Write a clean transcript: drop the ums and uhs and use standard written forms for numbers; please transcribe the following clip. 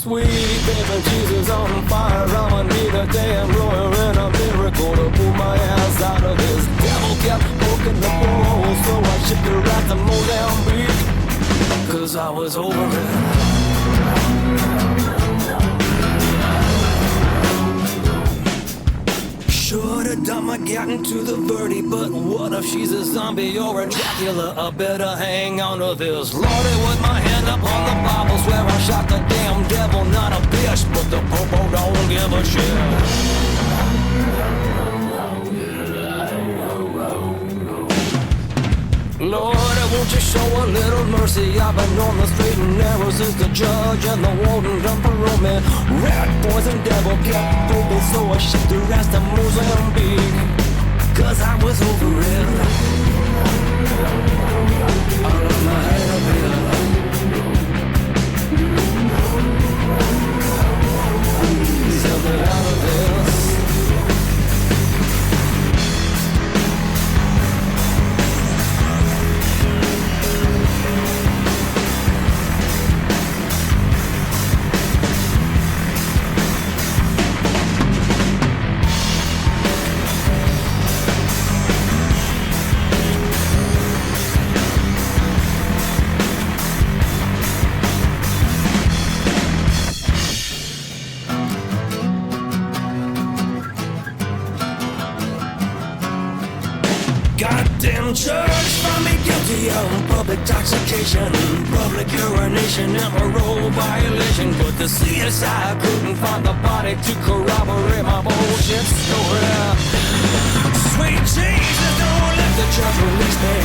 sweet baby Jesus on fire. I'ma need a damn lawyer and a miracle to pull my ass out of this. Devil kept poking the ball, so I shipped her out to Mozambique, 'cause I was over it. Should've done my getting to the birdie, but what if she's a zombie or a Dracula? I better hang on to this. Lordy, with my hand up on the Bible, swear I shot the damn devil, not a bitch, but the popo don't give a shit. Lord, won't you show a little mercy? I've been on the straight and narrow since the judge and the warden done parole me. Rat boys and devil kept moving, so I shipped the rest to Mozambique, 'cause I was over it. Out of my head of it. Tell me out of this. Goddamn church found me guilty of public intoxication, public urination, and parole violation. But the CSI couldn't find the body to corroborate my bullshit story. Sweet Jesus, don't let the church release me.